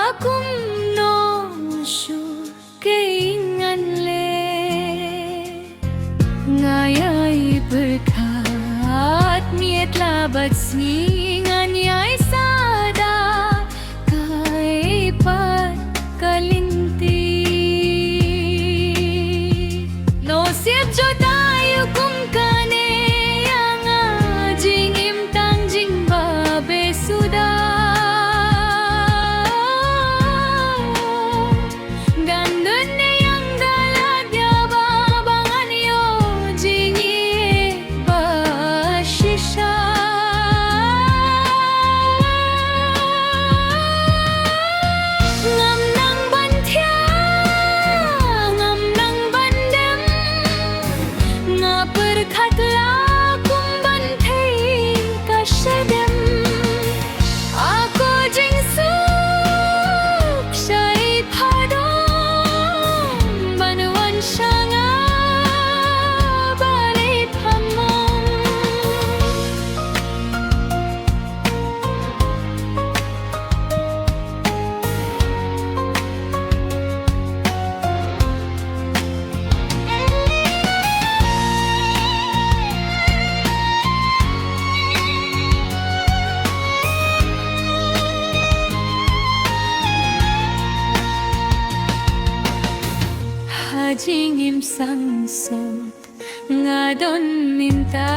Akong no sure kaingan le ngayay berkat miet labat singan yay sada kay pat kalinti no sip jo tayo kung kane yang jing im tang jing babe suda gandun ne yang dalat ya babangan yo jing i ba shisha ngam nang ban thia ngam nang ban dem nga berkat la kum ban thei ka shedem ako jing sup shai phadom banwan shanga bare phamom hajing im sang som nga don minta